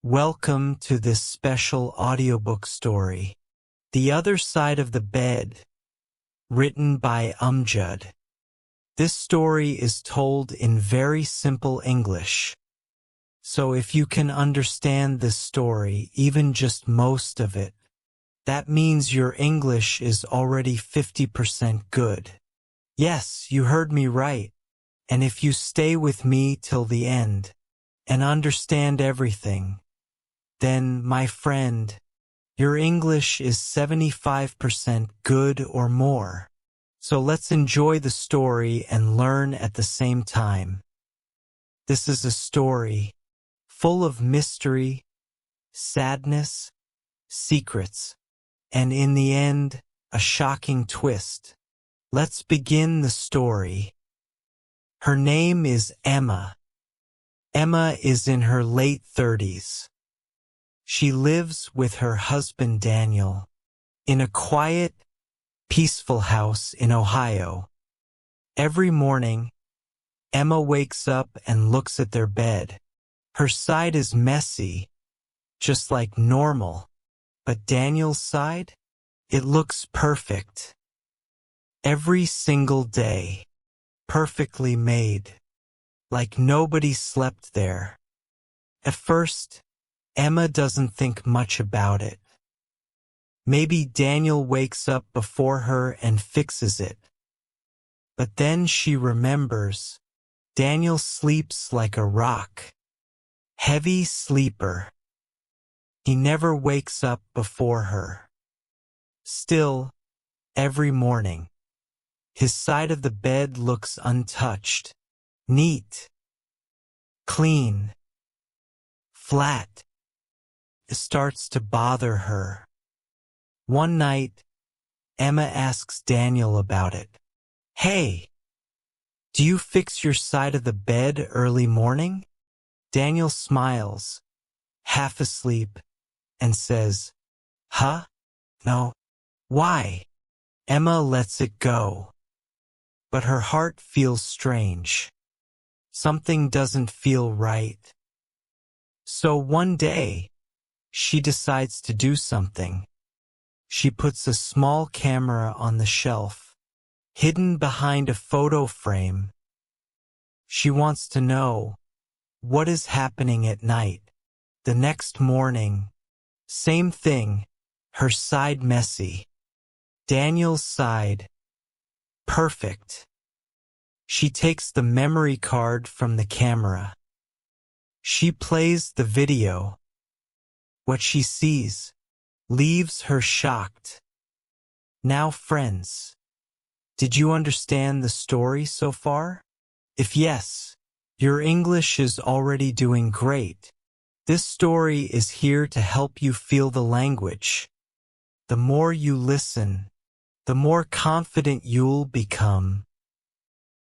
Welcome to this special audiobook story, The Other Side of the Bed, written by Amjad. This story is told in very simple English, so if you can understand this story, even just most of it, that means your English is already 50% good. Yes, you heard me right, and if you stay with me till the end and understand everything, then, my friend, your English is 75% good or more. So let's enjoy the story and learn at the same time. This is a story full of mystery, sadness, secrets, and in the end, a shocking twist. Let's begin the story. Her name is Emma. Emma is in her late 30s. She lives with her husband Daniel in a quiet, peaceful house in Ohio. Every morning, Emma wakes up and looks at their bed. Her side is messy, just like normal, but Daniel's side, it looks perfect. Every single day, perfectly made, like nobody slept there. At first, Emma doesn't think much about it. Maybe Daniel wakes up before her and fixes it. But then she remembers, Daniel sleeps like a rock. Heavy sleeper. He never wakes up before her. Still, every morning, his side of the bed looks untouched, neat, clean, flat. It starts to bother her. One night, Emma asks Daniel about it. Hey, do you fix your side of the bed early morning? Daniel smiles, half asleep, and says, Huh? No. Why? Emma lets it go. But her heart feels strange. Something doesn't feel right. So one day, she decides to do something. She puts a small camera on the shelf, hidden behind a photo frame. She wants to know what is happening at night. The next morning, same thing, her side messy. Daniel's side, perfect. She takes the memory card from the camera. She plays the video. What she sees leaves her shocked. Now, friends, did you understand the story so far? If yes, your English is already doing great. This story is here to help you feel the language. The more you listen, the more confident you'll become.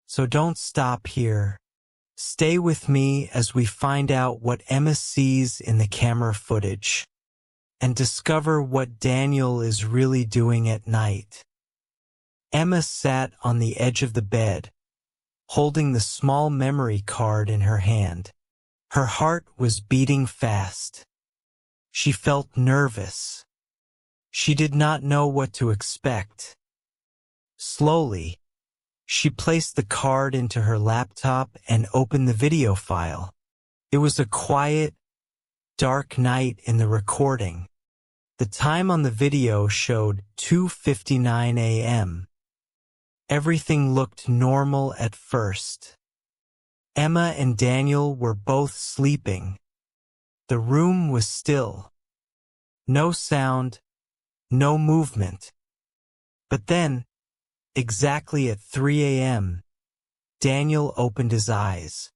So don't stop here. Stay with me as we find out what Emma sees in the camera footage and discover what Daniel is really doing at night. Emma sat on the edge of the bed, holding the small memory card in her hand. Her heart was beating fast. She felt nervous. She did not know what to expect. Slowly, she placed the card into her laptop and opened the video file. It was a quiet, dark night in the recording. The time on the video showed 2:59 a.m. Everything looked normal at first. Emma and Daniel were both sleeping. The room was still. No sound, no movement. But then, exactly at 3 a.m., Daniel opened his eyes.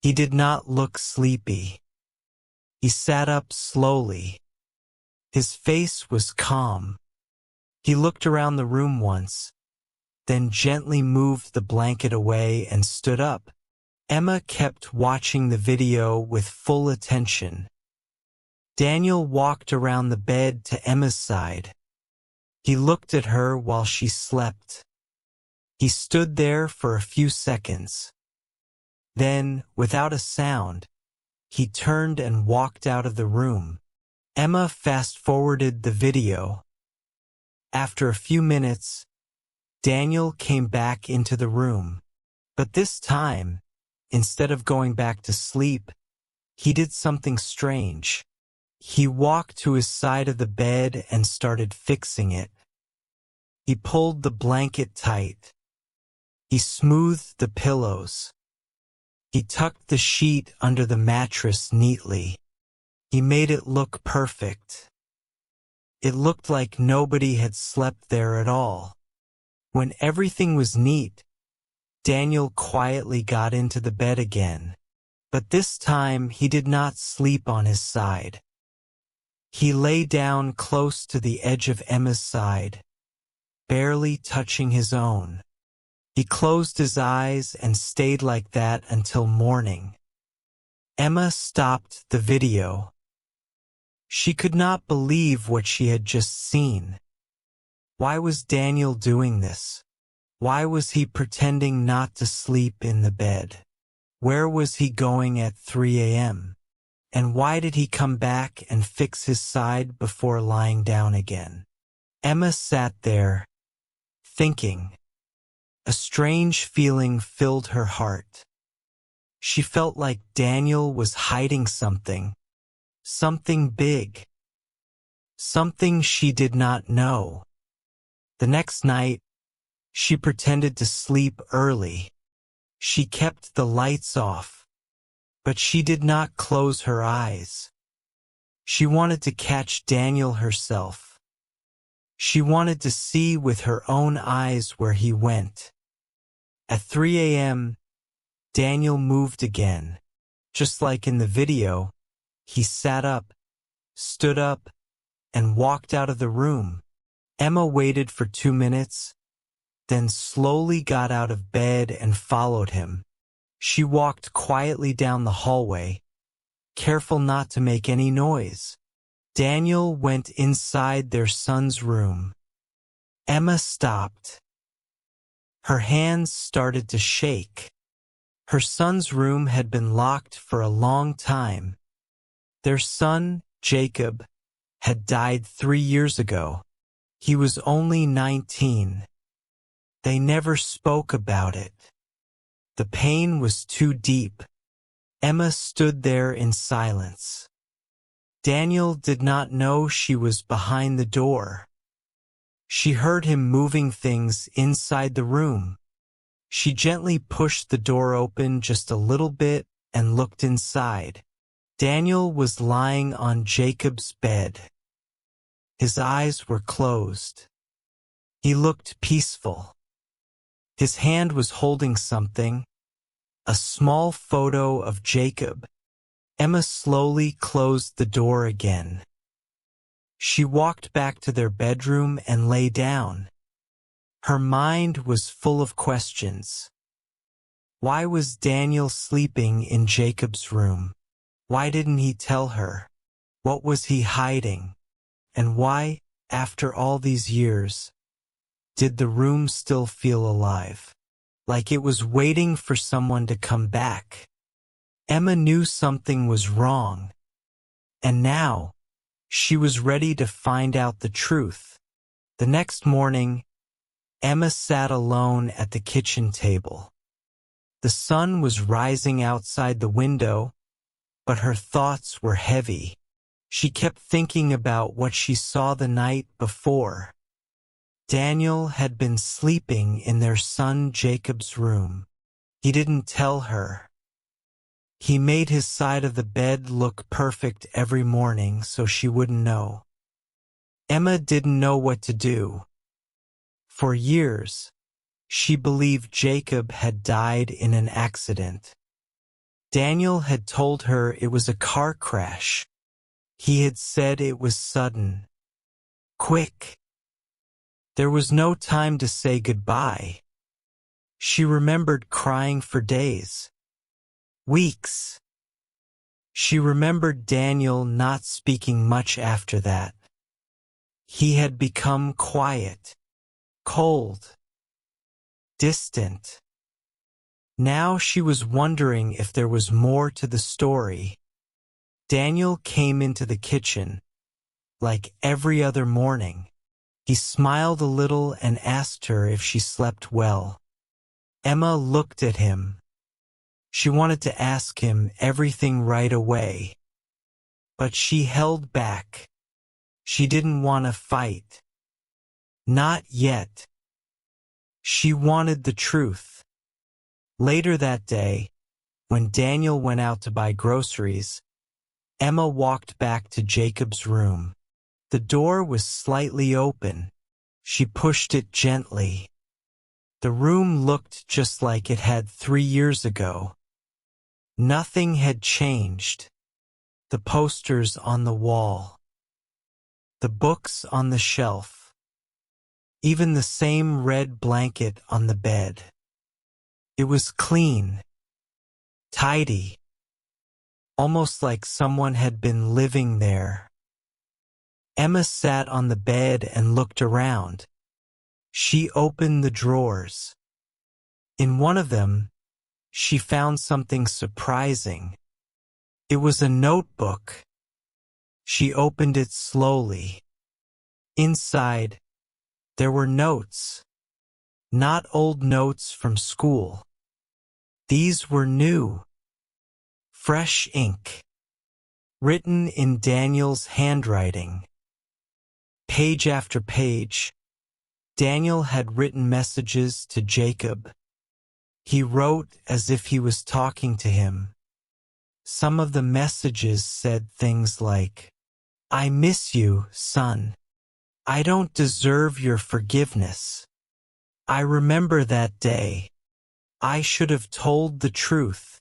He did not look sleepy. He sat up slowly. His face was calm. He looked around the room once, then gently moved the blanket away and stood up. Emma kept watching the video with full attention. Daniel walked around the bed to Emma's side. He looked at her while she slept. He stood there for a few seconds. Then, without a sound, He turned and walked out of the room. Emma fast-forwarded the video. After a few minutes, Daniel came back into the room. But this time, instead of going back to sleep, he did something strange. He walked to his side of the bed and started fixing it. He pulled the blanket tight. He smoothed the pillows. He tucked the sheet under the mattress neatly. He made it look perfect. It looked like nobody had slept there at all. When everything was neat, Daniel quietly got into the bed again. But this time he did not sleep on his side. He lay down close to the edge of Emma's side, barely touching his own. He closed his eyes and stayed like that until morning. Emma stopped the video. She could not believe what she had just seen. Why was Daniel doing this? Why was he pretending not to sleep in the bed? Where was he going at 3 a.m.? And why did he come back and fix his side before lying down again? Emma sat there, thinking. A strange feeling filled her heart. She felt like Daniel was hiding something big, something she did not know. The next night, she pretended to sleep early. She kept the lights off, but she did not close her eyes. She wanted to catch Daniel herself. She wanted to see with her own eyes where he went. At 3 a.m., Daniel moved again. Just like in the video, he sat up, stood up, and walked out of the room. Emma waited for 2 minutes, then slowly got out of bed and followed him. She walked quietly down the hallway, careful not to make any noise. Daniel went inside their son's room. Emma stopped. Her hands started to shake. Her son's room had been locked for a long time. Their son, Jacob, had died 3 years ago. He was only 19. They never spoke about it. The pain was too deep. Emma stood there in silence. Daniel did not know she was behind the door. She heard him moving things inside the room. She gently pushed the door open just a little bit and looked inside. Daniel was lying on Jacob's bed. His eyes were closed. He looked peaceful. His hand was holding something, a small photo of Jacob. Emma slowly closed the door again. She walked back to their bedroom and lay down. Her mind was full of questions. Why was Daniel sleeping in Jacob's room? Why didn't he tell her? What was he hiding? And why, after all these years, did the room still feel alive? Like it was waiting for someone to come back. Emma knew something was wrong. And now, she was ready to find out the truth. The next morning, Emma sat alone at the kitchen table. The sun was rising outside the window, but her thoughts were heavy. She kept thinking about what she saw the night before. Daniel had been sleeping in their son Jacob's room. He didn't tell her. He made his side of the bed look perfect every morning so she wouldn't know. Emma didn't know what to do. For years, she believed Jacob had died in an accident. Daniel had told her it was a car crash. He had said it was sudden, quick. There was no time to say goodbye. She remembered crying for days, weeks. She remembered Daniel not speaking much after that. He had become quiet, cold, distant. Now she was wondering if there was more to the story. Daniel came into the kitchen, like every other morning. He smiled a little and asked her if she slept well. Emma looked at him. She wanted to ask him everything right away, but she held back. She didn't want to fight. Not yet. She wanted the truth. Later that day, when Daniel went out to buy groceries, Emma walked back to Jacob's room. The door was slightly open. She pushed it gently. The room looked just like it had 3 years ago. Nothing had changed. The posters on the wall. The books on the shelf. Even the same red blanket on the bed. It was clean. Tidy. Almost like someone had been living there. Emma sat on the bed and looked around. She opened the drawers. In one of them, she found something surprising. It was a notebook. She opened it slowly. Inside, there were notes. Not old notes from school. These were new. Fresh ink. Written in Daniel's handwriting. Page after page, Daniel had written messages to Jacob. He wrote as if he was talking to him. Some of the messages said things like, "I miss you, son. I don't deserve your forgiveness. I remember that day. I should have told the truth.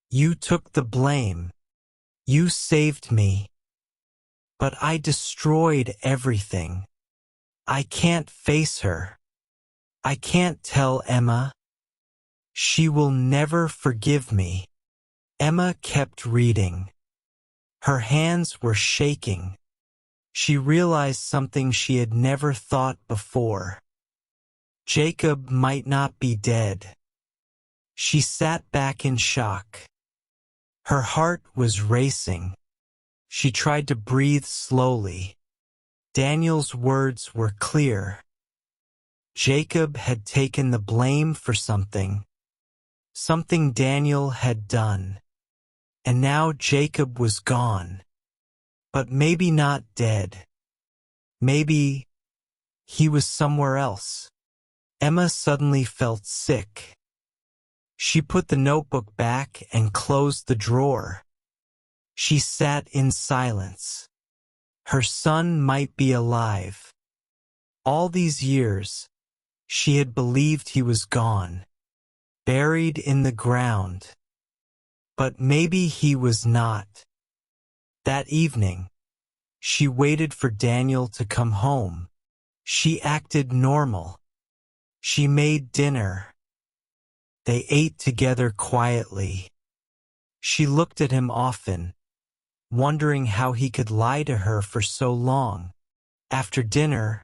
You took the blame. You saved me. But I destroyed everything. I can't face her. I can't tell Emma. She will never forgive me." Emma kept reading. Her hands were shaking. She realized something she had never thought before. Jacob might not be dead. She sat back in shock. Her heart was racing. She tried to breathe slowly. Daniel's words were clear. Jacob had taken the blame for something. Something Daniel had done. And now Jacob was gone. But maybe not dead. Maybe he was somewhere else. Emma suddenly felt sick. She put the notebook back and closed the drawer. She sat in silence. Her son might be alive. All these years, she had believed he was gone, buried in the ground. But maybe he was not. That evening, she waited for Daniel to come home. She acted normal. She made dinner. They ate together quietly. She looked at him often, wondering how he could lie to her for so long. After dinner,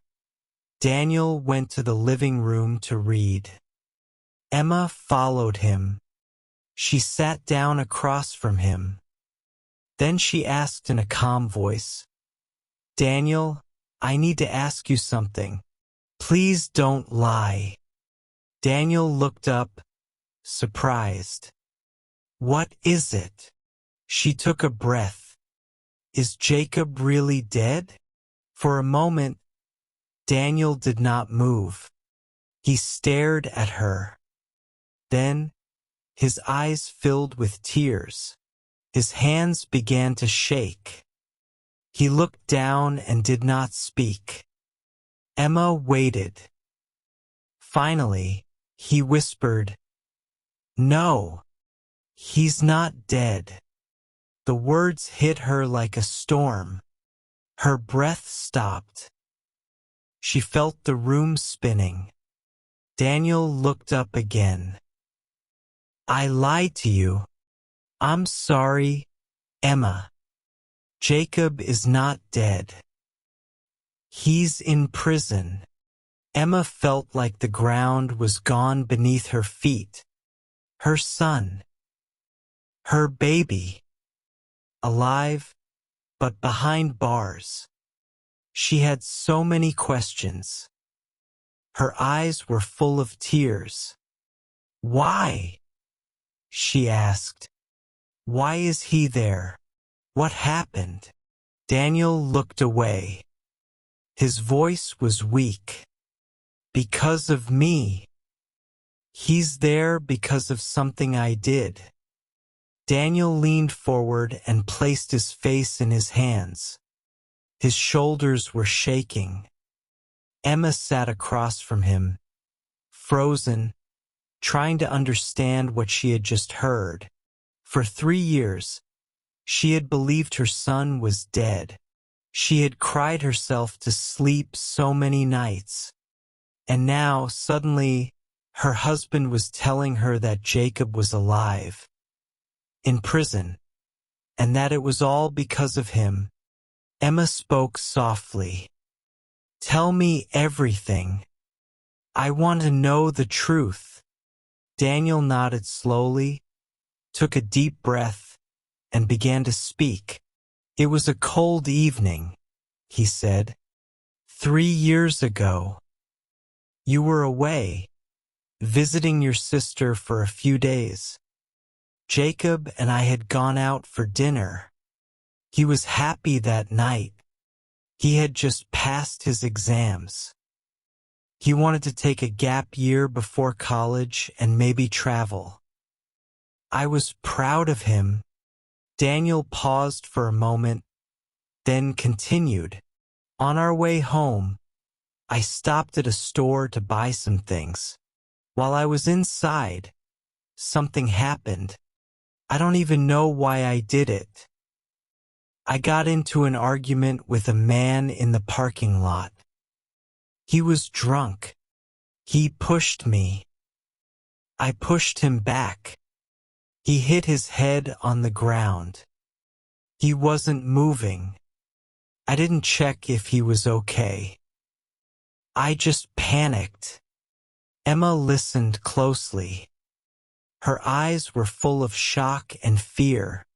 Daniel went to the living room to read. Emma followed him. She sat down across from him. Then she asked in a calm voice, "Daniel, I need to ask you something. Please don't lie." Daniel looked up, surprised. "What is it?" She took a breath. "Is Jacob really dead?" For a moment, Daniel did not move. He stared at her. Then, his eyes filled with tears. His hands began to shake. He looked down and did not speak. Emma waited. Finally, he whispered, "No, he's not dead." The words hit her like a storm. Her breath stopped. She felt the room spinning. Daniel looked up again. "I lied to you. I'm sorry, Emma. Jacob is not dead. He's in prison." Emma felt like the ground was gone beneath her feet. Her son. Her baby. alive, but behind bars. She had so many questions. Her eyes were full of tears. "Why?" she asked. "Why is he there? What happened?" Daniel looked away. His voice was weak. "Because of me. He's there because of something I did." Daniel leaned forward and placed his face in his hands. His shoulders were shaking. Emma sat across from him, frozen, trying to understand what she had just heard. For 3 years, she had believed her son was dead. She had cried herself to sleep so many nights. And now, suddenly, her husband was telling her that Jacob was alive, in prison, and that it was all because of him. Emma spoke softly. "Tell me everything. I want to know the truth." Daniel nodded slowly, took a deep breath, and began to speak. "It was a cold evening," he said. "3 years ago. You were away, visiting your sister for a few days. Jacob and I had gone out for dinner. He was happy that night. He had just passed his exams. He wanted to take a gap year before college and maybe travel. I was proud of him." Daniel paused for a moment, then continued. "On our way home, I stopped at a store to buy some things. While I was inside, something happened. I don't even know why I did it. I got into an argument with a man in the parking lot. He was drunk. He pushed me. I pushed him back. He hit his head on the ground. He wasn't moving. I didn't check if he was okay. I just panicked." Emma listened closely. Her eyes were full of shock and fear.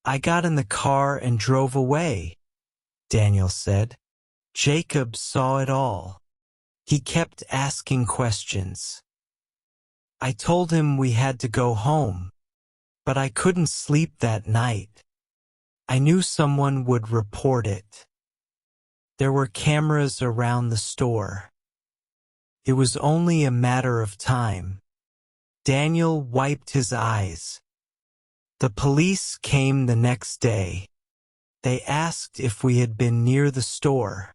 "I got in the car and drove away," Daniel said. "Jacob saw it all. He kept asking questions. I told him we had to go home, but I couldn't sleep that night. I knew someone would report it. There were cameras around the store. It was only a matter of time." Daniel wiped his eyes. "The police came the next day. They asked if we had been near the store.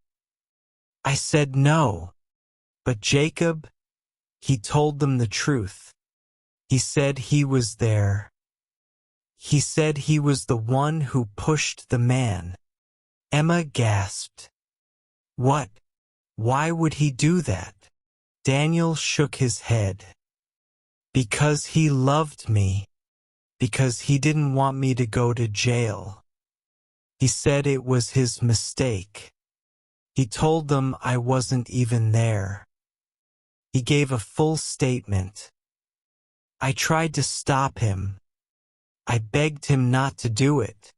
I said no. But Jacob, he told them the truth. He said he was there. He said he was the one who pushed the man." Emma gasped. "What? Why would he do that?" Daniel shook his head. "Because he loved me. Because he didn't want me to go to jail. He said it was his mistake. He told them I wasn't even there. He gave a full statement. I tried to stop him. I begged him not to do it.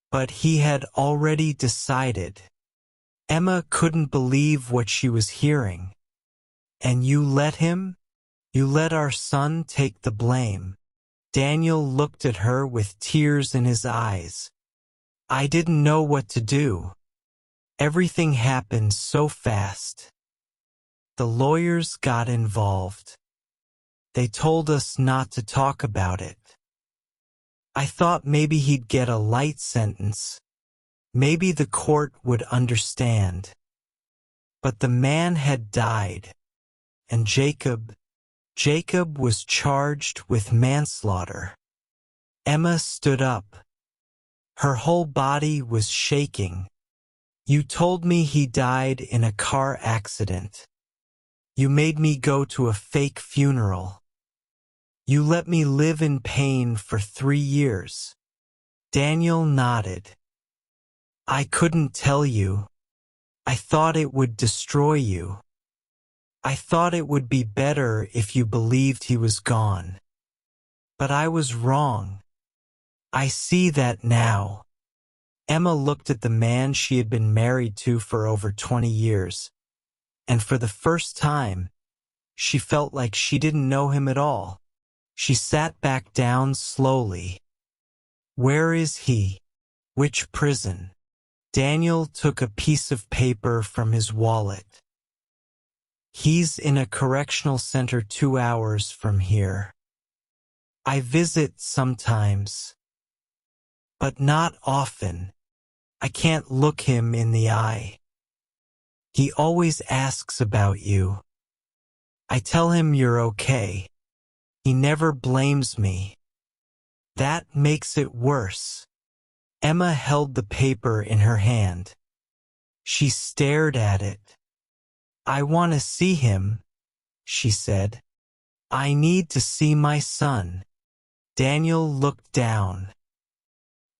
But he had already decided." Emma couldn't believe what she was hearing. "And you let him? You let our son take the blame?" Daniel looked at her with tears in his eyes. "I didn't know what to do. Everything happened so fast. The lawyers got involved. They told us not to talk about it. I thought maybe he'd get a light sentence. Maybe the court would understand. But the man had died, and Jacob was charged with manslaughter." Emma stood up. Her whole body was shaking. "You told me he died in a car accident. You made me go to a fake funeral. You let me live in pain for 3 years." Daniel nodded. "I couldn't tell you. I thought it would destroy you. I thought it would be better if you believed he was gone. But I was wrong. I see that now. Emma looked at the man she had been married to for over 20 years, and for the first time, she felt like she didn't know him at all. She sat back down slowly. Where is he? Which prison? Daniel took a piece of paper from his wallet. He's in a correctional center 2 hours from here. I visit sometimes, but not often. I can't look him in the eye. He always asks about you. I tell him you're okay. He never blames me. That makes it worse. Emma held the paper in her hand. She stared at it. I want to see him, she said. I need to see my son. Daniel looked down.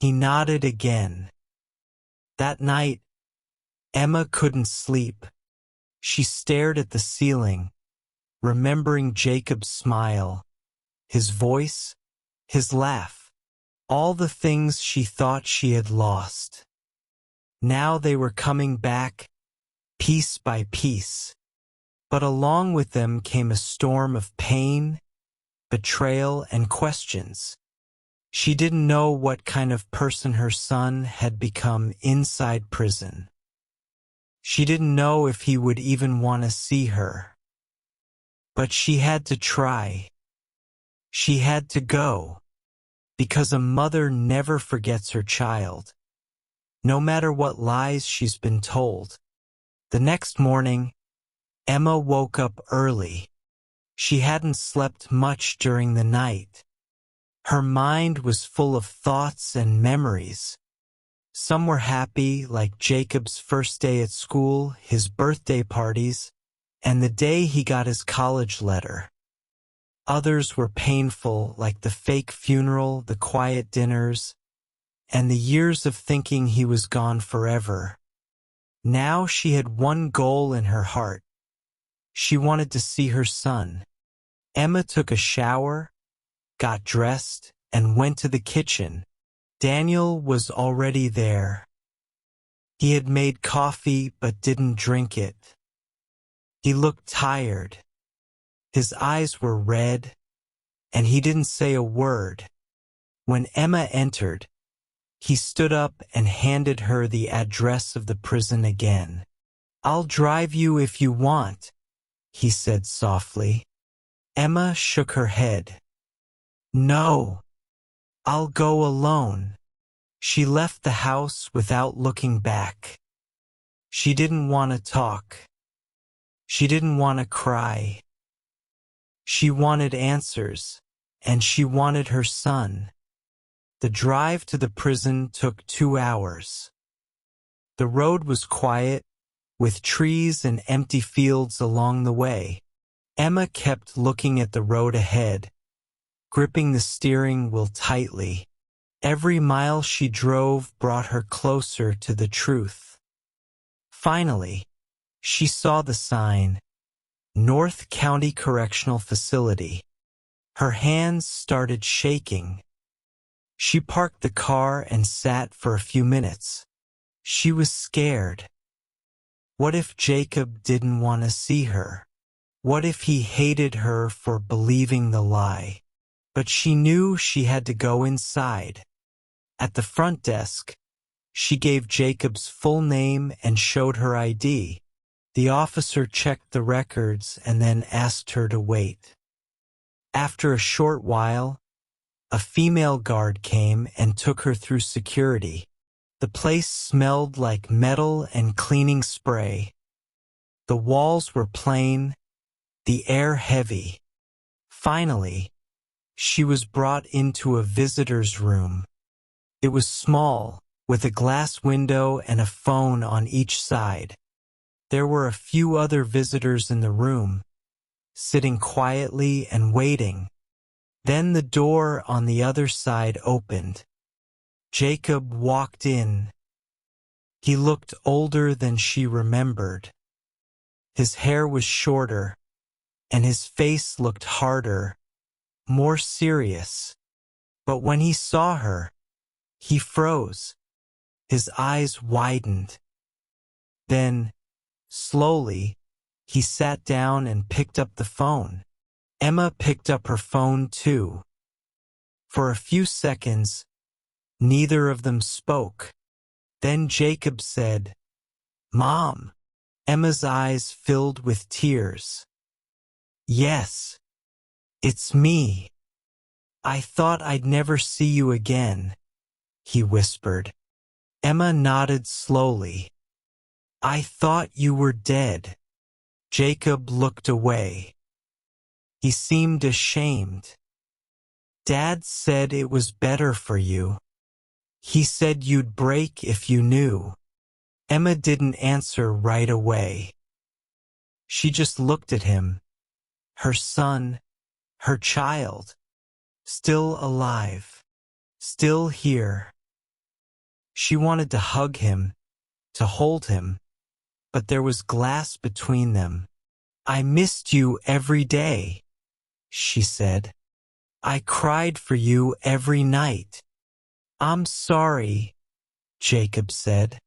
He nodded again. That night, Emma couldn't sleep. She stared at the ceiling, remembering Jacob's smile, his voice, his laugh, all the things she thought she had lost. Now they were coming back, piece by piece. But along with them came a storm of pain, betrayal, and questions. She didn't know what kind of person her son had become inside prison. She didn't know if he would even want to see her. But she had to try. She had to go. Because a mother never forgets her child, no matter what lies she's been told. The next morning, Emma woke up early. She hadn't slept much during the night. Her mind was full of thoughts and memories. Some were happy, like Jacob's first day at school, his birthday parties, and the day he got his college letter. Others were painful, like the fake funeral, the quiet dinners, and the years of thinking he was gone forever. Now she had one goal in her heart. She wanted to see her son. Emma took a shower, got dressed, and went to the kitchen. Daniel was already there. He had made coffee but didn't drink it. He looked tired. His eyes were red, and he didn't say a word. When Emma entered, he stood up and handed her the address of the prison again. I'll drive you if you want, he said softly. Emma shook her head. No, I'll go alone. She left the house without looking back. She didn't want to talk. She didn't want to cry. She wanted answers, and she wanted her son. The drive to the prison took 2 hours. The road was quiet, with trees and empty fields along the way. Emma kept looking at the road ahead, gripping the steering wheel tightly. Every mile she drove brought her closer to the truth. Finally, she saw the sign, North County Correctional Facility. Her hands started shaking. She parked the car and sat for a few minutes. She was scared. What if Jacob didn't want to see her? What if he hated her for believing the lie? But she knew she had to go inside. At the front desk, she gave Jacob's full name and showed her ID. The officer checked the records and then asked her to wait. After a short while, a female guard came and took her through security. The place smelled like metal and cleaning spray. The walls were plain, the air heavy. Finally, she was brought into a visitor's room. It was small, with a glass window and a phone on each side. There were a few other visitors in the room, sitting quietly and waiting. Then the door on the other side opened. Jacob walked in. He looked older than she remembered. His hair was shorter, and his face looked harder, more serious. But when he saw her, He froze. His eyes widened. Then, slowly, he sat down and picked up the phone. Emma picked up her phone too. For a few seconds, neither of them spoke. Then Jacob said, "Mom." Emma's eyes filled with tears. "Yes, it's me. I thought I'd never see you again," he whispered. Emma nodded slowly. "I thought you were dead." Jacob looked away. He seemed ashamed. "Dad said it was better for you. He said you'd break if you knew." Emma didn't answer right away. She just looked at him. Her son, her child, still alive, still here. She wanted to hug him, to hold him, but there was glass between them. "I missed you every day," she said. "I cried for you every night." "I'm sorry," Jacob said.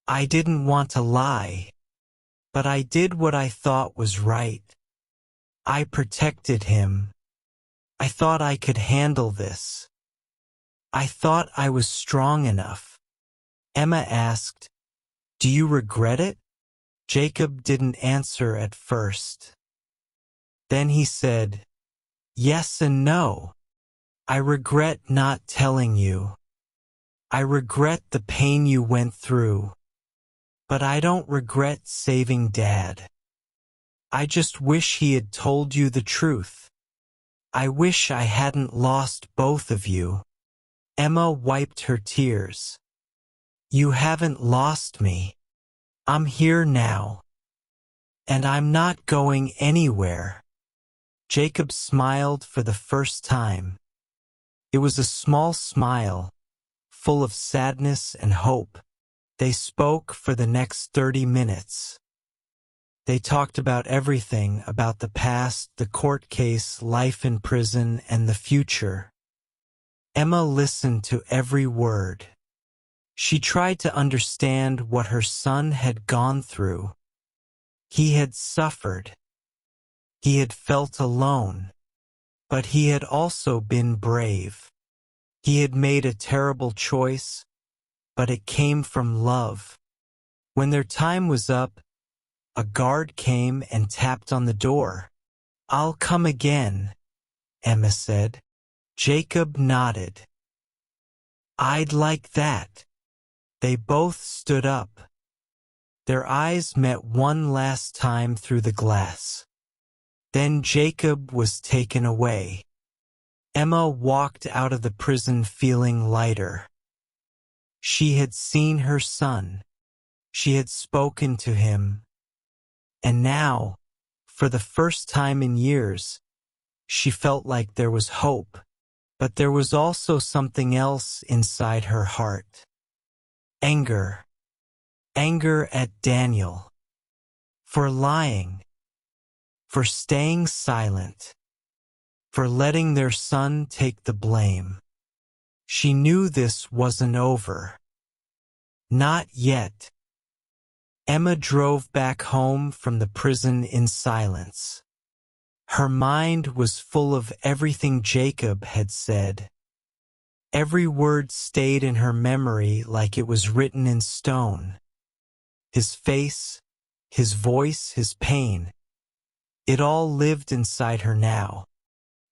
"I didn't want to lie, but I did what I thought was right. I protected him. I thought I could handle this. I thought I was strong enough." Emma asked, "Do you regret it?" Jacob didn't answer at first. Then he said, "Yes and no. I regret not telling you. I regret the pain you went through. But I don't regret saving Dad. I just wish he had told you the truth. I wish I hadn't lost both of you." Emma wiped her tears. "You haven't lost me. I'm here now. And I'm not going anywhere." Jacob smiled for the first time. It was a small smile, full of sadness and hope. They spoke for the next 30 minutes. They talked about everything, about the past, the court case, life in prison, and the future. Emma listened to every word. She tried to understand what her son had gone through. He had suffered. He had felt alone. But he had also been brave. He had made a terrible choice, but it came from love. When their time was up, a guard came and tapped on the door. "I'll come again," Emma said. Jacob nodded. "I'd like that." They both stood up. Their eyes met one last time through the glass. Then Jacob was taken away. Emma walked out of the prison feeling lighter. She had seen her son. She had spoken to him. And now, for the first time in years, she felt like there was hope. But there was also something else inside her heart. Anger. Anger at Daniel. For lying. For staying silent. For letting their son take the blame. She knew this wasn't over. Not yet. Emma drove back home from the prison in silence. Her mind was full of everything Jacob had said. Every word stayed in her memory like it was written in stone. His face, his voice, his pain. It all lived inside her now.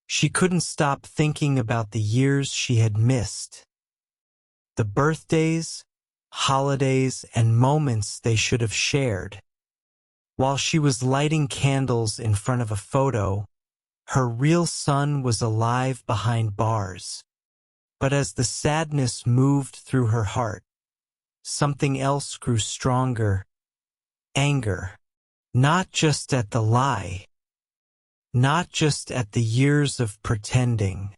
She couldn't stop thinking about the years she had missed. The birthdays, holidays, and moments they should have shared. While she was lighting candles in front of a photo, her real son was alive behind bars. But as the sadness moved through her heart, something else grew stronger. Anger. Not just at the lie. Not just at the years of pretending.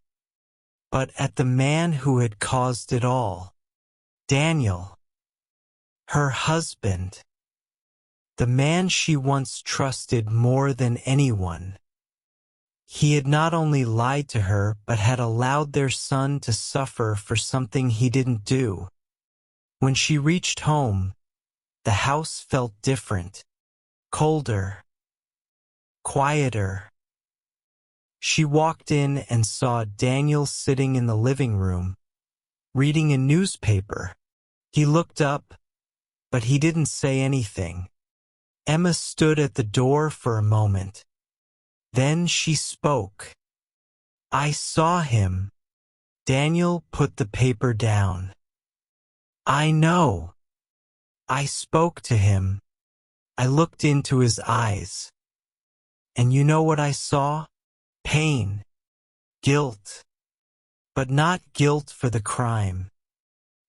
But at the man who had caused it all. Daniel. Her husband. The man she once trusted more than anyone. He had not only lied to her but had allowed their son to suffer for something he didn't do. When she reached home, the house felt different, colder, quieter. She walked in and saw Daniel sitting in the living room, reading a newspaper. He looked up, but he didn't say anything. Emma stood at the door for a moment. Then she spoke. "I saw him." Daniel put the paper down. "I know. I spoke to him. I looked into his eyes. And you know what I saw? Pain. Guilt. But not guilt for the crime.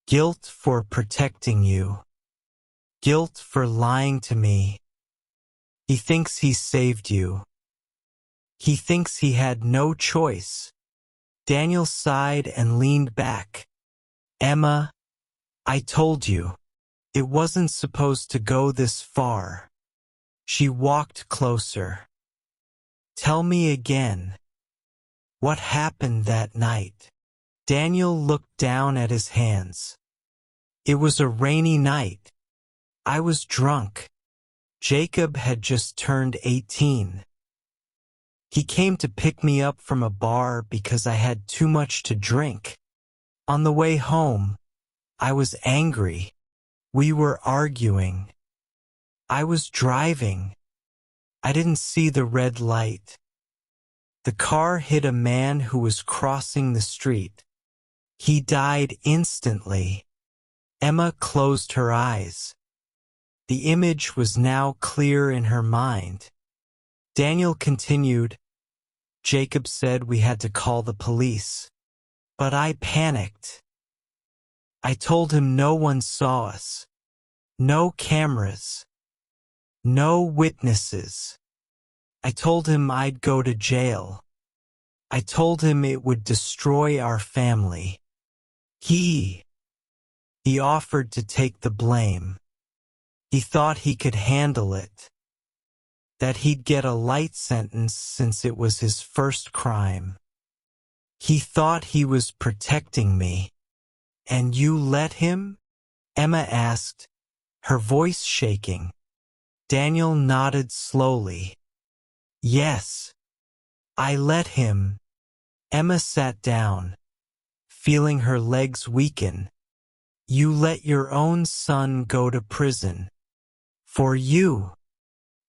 Guilt for protecting you. Guilt for lying to me. He thinks he saved you. He thinks he had no choice." Daniel sighed and leaned back. "Emma, I told you. It wasn't supposed to go this far." She walked closer. "Tell me again. What happened that night?" Daniel looked down at his hands. "It was a rainy night. I was drunk. Jacob had just turned 18. He came to pick me up from a bar because I had too much to drink. On the way home, I was angry. We were arguing. I was driving. I didn't see the red light. The car hit a man who was crossing the street. He died instantly." Emma closed her eyes. The image was now clear in her mind. Daniel continued, "Jacob said we had to call the police. But I panicked. I told him no one saw us. No cameras. No witnesses. I told him I'd go to jail. I told him it would destroy our family. He offered to take the blame. He thought he could handle it. That he'd get a light sentence since it was his first crime. He thought he was protecting me." "And you let him?" Emma asked, her voice shaking. Daniel nodded slowly. "Yes, I let him." Emma sat down, feeling her legs weaken. "You let your own son go to prison. For you.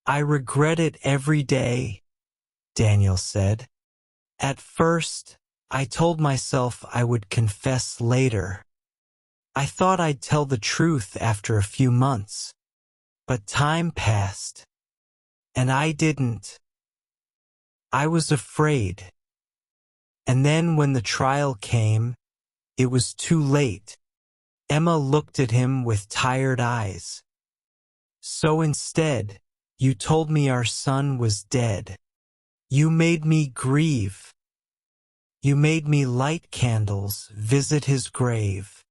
I regret it every day," Daniel said. "At first, I told myself I would confess later. I thought I'd tell the truth after a few months. But time passed. And I didn't. I was afraid. And then when the trial came, it was too late." Emma looked at him with tired eyes. "So instead, you told me our son was dead. You made me grieve. You made me light candles, visit his grave.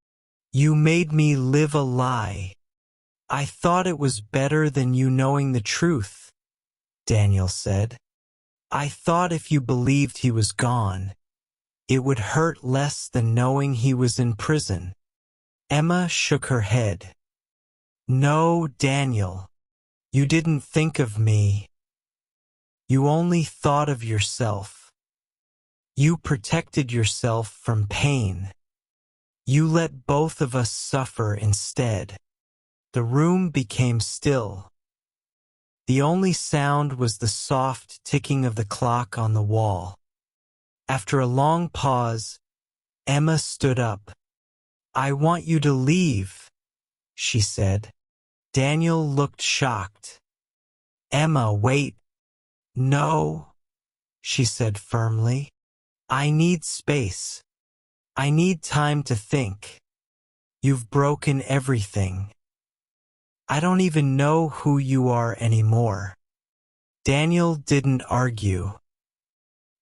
You made me live a lie. I thought it was better than you knowing the truth," Daniel said. "I thought if you believed he was gone, it would hurt less than knowing he was in prison." Emma shook her head. "No, Daniel. You didn't think of me. You only thought of yourself. You protected yourself from pain. You let both of us suffer instead." The room became still. The only sound was the soft ticking of the clock on the wall. After a long pause, Emma stood up. "I want you to leave," she said. Daniel looked shocked. "Emma, wait." "No," she said firmly. "I need space. I need time to think. You've broken everything. I don't even know who you are anymore." Daniel didn't argue.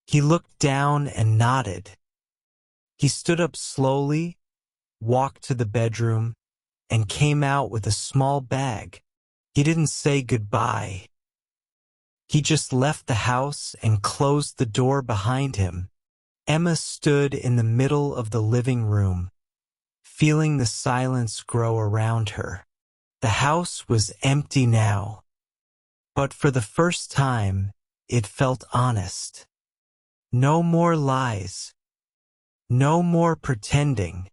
He looked down and nodded. He stood up slowly, walked to the bedroom, and came out with a small bag. He didn't say goodbye. He just left the house and closed the door behind him. Emma stood in the middle of the living room, feeling the silence grow around her. The house was empty now, but for the first time, it felt honest. No more lies. No more pretending.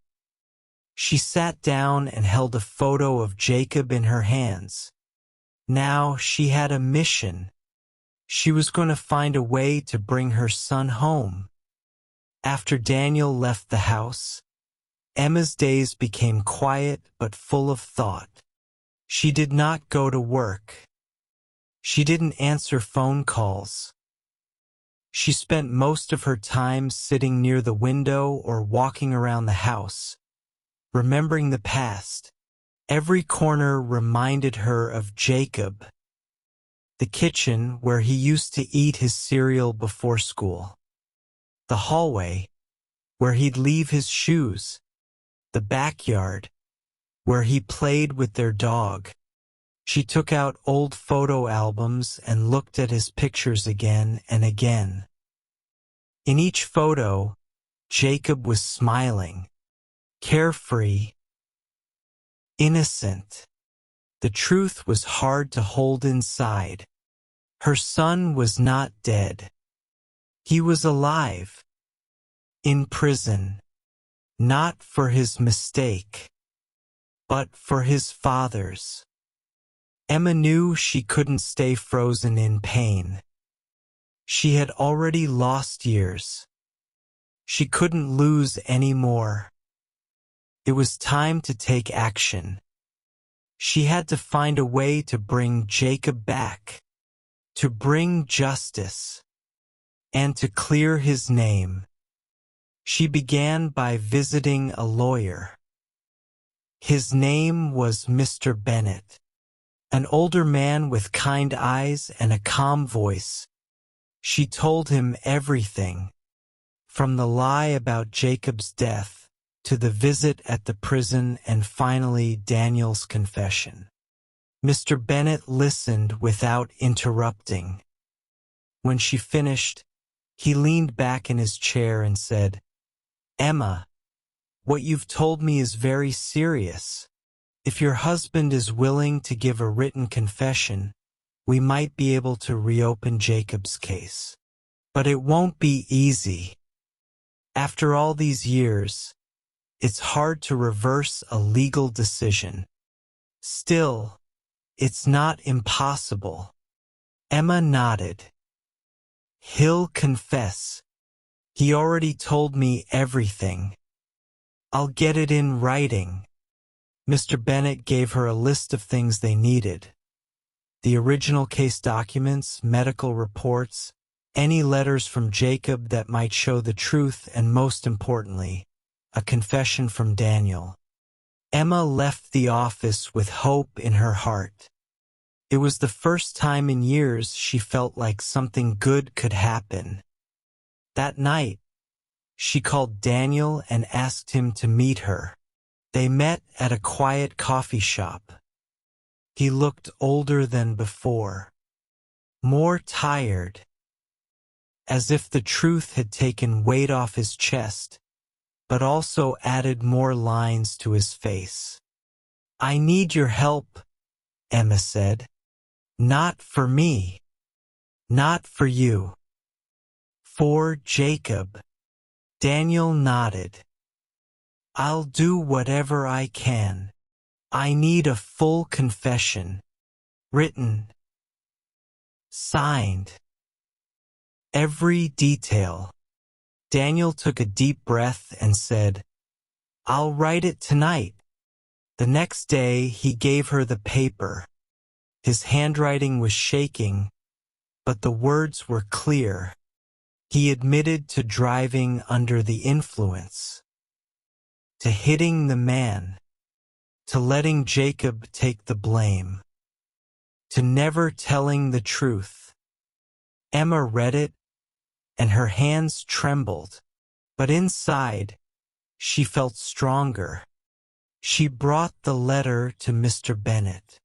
She sat down and held a photo of Jacob in her hands. Now she had a mission. She was going to find a way to bring her son home. After Daniel left the house, Emma's days became quiet but full of thought. She did not go to work. She didn't answer phone calls. She spent most of her time sitting near the window or walking around the house, remembering the past. Every corner reminded her of Jacob, the kitchen where he used to eat his cereal before school, the hallway where he'd leave his shoes, the backyard where he played with their dog. She took out old photo albums and looked at his pictures again and again. In each photo, Jacob was smiling, carefree, innocent. The truth was hard to hold inside. Her son was not dead. He was alive, in prison, not for his mistake, but for his father's. Emma knew she couldn't stay frozen in pain. She had already lost years. She couldn't lose any more. It was time to take action. She had to find a way to bring Jacob back, to bring justice, and to clear his name. She began by visiting a lawyer. His name was Mr. Bennett. An older man with kind eyes and a calm voice. She told him everything, from the lie about Jacob's death, to the visit at the prison and finally Daniel's confession. Mr. Bennett listened without interrupting. When she finished, he leaned back in his chair and said, "Emma, what you've told me is very serious. If your husband is willing to give a written confession, we might be able to reopen Jacob's case. But it won't be easy. After all these years, it's hard to reverse a legal decision. Still, it's not impossible." Emma nodded. "He'll confess. He already told me everything. I'll get it in writing." Mr. Bennett gave her a list of things they needed. The original case documents, medical reports, any letters from Jacob that might show the truth, and most importantly, a confession from Daniel. Emma left the office with hope in her heart. It was the first time in years she felt like something good could happen. That night, she called Daniel and asked him to meet her. They met at a quiet coffee shop. He looked older than before, more tired, as if the truth had taken weight off his chest, but also added more lines to his face. "I need your help," Emma said. "Not for me. Not for you. For Jacob." Daniel nodded. "I'll do whatever I can. I need a full confession. Written. Signed. Every detail." Daniel took a deep breath and said, "I'll write it tonight." The next day he gave her the paper. His handwriting was shaking, but the words were clear. He admitted to driving under the influence, to hitting the man, to letting Jacob take the blame, to never telling the truth. Emma read it, and her hands trembled, but inside, she felt stronger. She brought the letter to Mr. Bennett.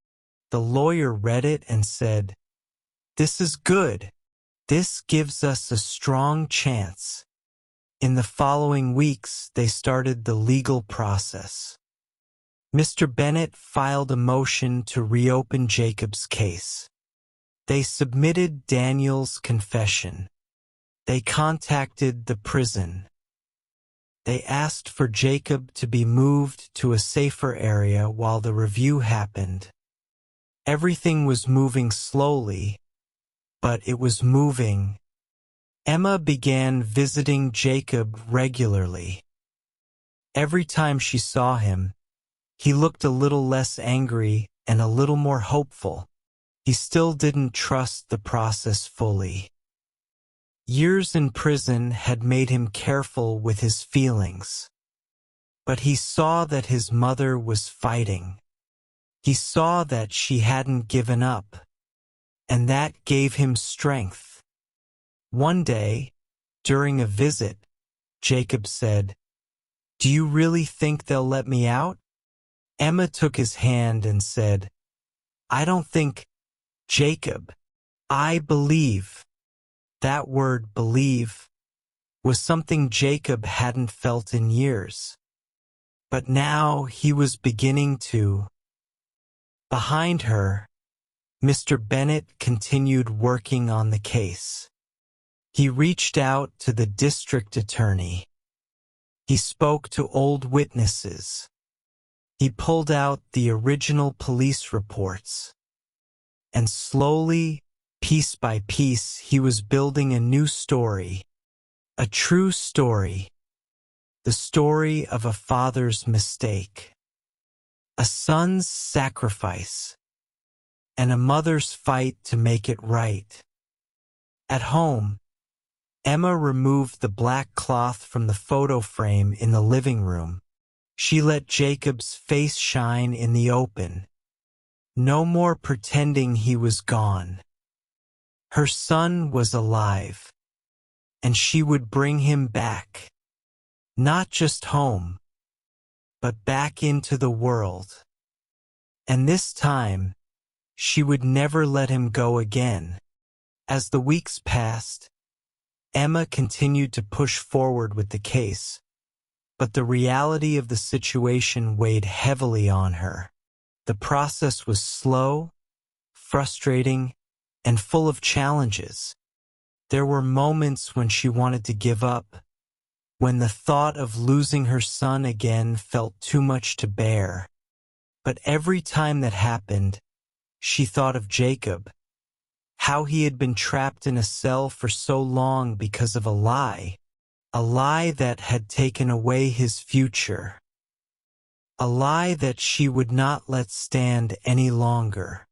The lawyer read it and said, This is good. This gives us a strong chance. In the following weeks, they started the legal process. Mr. Bennett filed a motion to reopen Jacob's case. They submitted Daniel's confession. They contacted the prison. They asked for Jacob to be moved to a safer area while the review happened. Everything was moving slowly, but it was moving. Emma began visiting Jacob regularly. Every time she saw him, he looked a little less angry and a little more hopeful. He still didn't trust the process fully. Years in prison had made him careful with his feelings. But he saw that his mother was fighting. He saw that she hadn't given up, and that gave him strength. One day, during a visit, Jacob said, "Do you really think they'll let me out?" Emma took his hand and said, "I don't think, Jacob, I believe." That word, believe, was something Jacob hadn't felt in years. But now he was beginning to. Behind her, Mr. Bennett continued working on the case. He reached out to the district attorney. He spoke to old witnesses. He pulled out the original police reports. And slowly, piece by piece, he was building a new story, a true story, the story of a father's mistake, a son's sacrifice, and a mother's fight to make it right. At home, Emma removed the black cloth from the photo frame in the living room. She let Jacob's face shine in the open. No more pretending he was gone. Her son was alive, and she would bring him back. Not just home, but back into the world. And this time, she would never let him go again. As the weeks passed, Emma continued to push forward with the case, but the reality of the situation weighed heavily on her. The process was slow, frustrating, and full of challenges. There were moments when she wanted to give up, when the thought of losing her son again felt too much to bear. But every time that happened, she thought of Jacob, how he had been trapped in a cell for so long because of a lie that had taken away his future, a lie that she would not let stand any longer.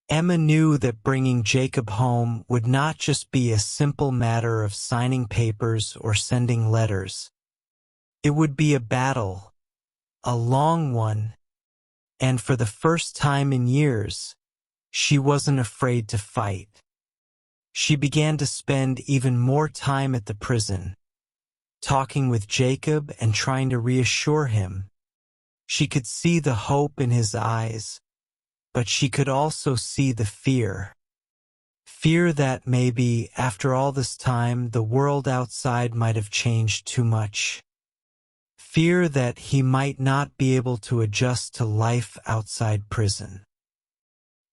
Emma knew that bringing Jacob home would not just be a simple matter of signing papers or sending letters. It would be a battle, a long one, and for the first time in years, she wasn't afraid to fight. She began to spend even more time at the prison, talking with Jacob and trying to reassure him. She could see the hope in his eyes, but she could also see the fear. Fear that maybe, after all this time, the world outside might have changed too much. Fear that he might not be able to adjust to life outside prison.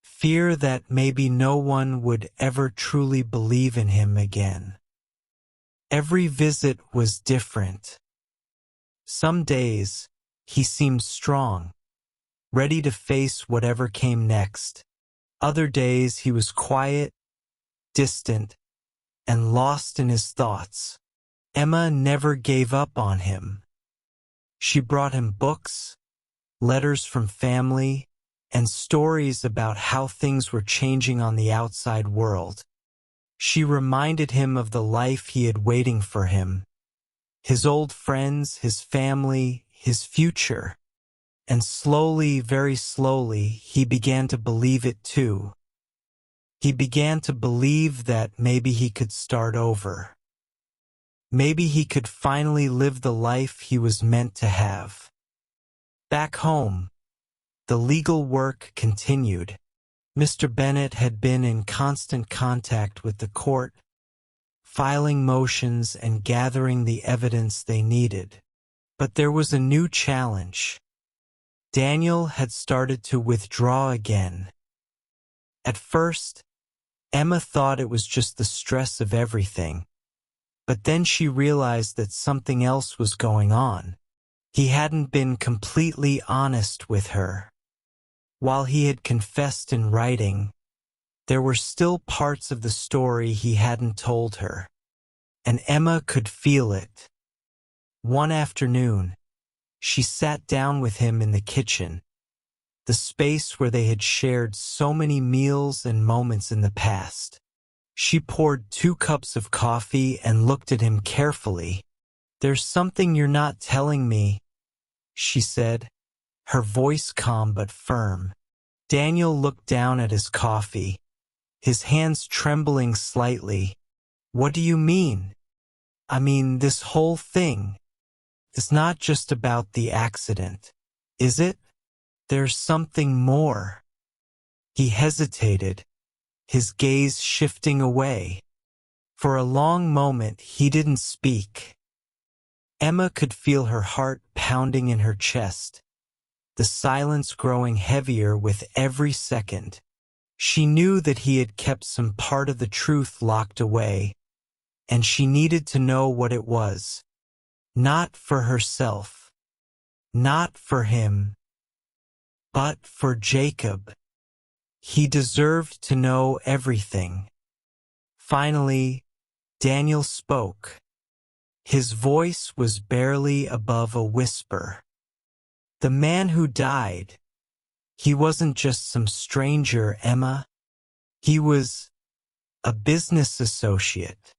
Fear that maybe no one would ever truly believe in him again. Every visit was different. Some days, he seemed strong, ready to face whatever came next. Other days, he was quiet, distant, and lost in his thoughts. Emma never gave up on him. She brought him books, letters from family, and stories about how things were changing on the outside world. She reminded him of the life he had waiting for him, his old friends, his family, his future. And slowly, very slowly, he began to believe it too. He began to believe that maybe he could start over. Maybe he could finally live the life he was meant to have. Back home, the legal work continued. Mr. Bennet had been in constant contact with the court, filing motions and gathering the evidence they needed. But there was a new challenge. Daniel had started to withdraw again. At first, Emma thought it was just the stress of everything. But then she realized that something else was going on. He hadn't been completely honest with her. While he had confessed in writing, there were still parts of the story he hadn't told her. And Emma could feel it. One afternoon, she sat down with him in the kitchen, the space where they had shared so many meals and moments in the past. She poured 2 cups of coffee and looked at him carefully. "There's something you're not telling me," she said, her voice calm but firm. Daniel looked down at his coffee, his hands trembling slightly. "What do you mean?" "I mean, this whole thing. It's not just about the accident, is it? There's something more." He hesitated, his gaze shifting away. For a long moment he didn't speak. Emma could feel her heart pounding in her chest, the silence growing heavier with every second. She knew that he had kept some part of the truth locked away, and she needed to know what it was. Not for herself, not for him, but for Jacob. He deserved to know everything. Finally, Daniel spoke. His voice was barely above a whisper. "The man who died, he wasn't just some stranger, Emma. He was a business associate.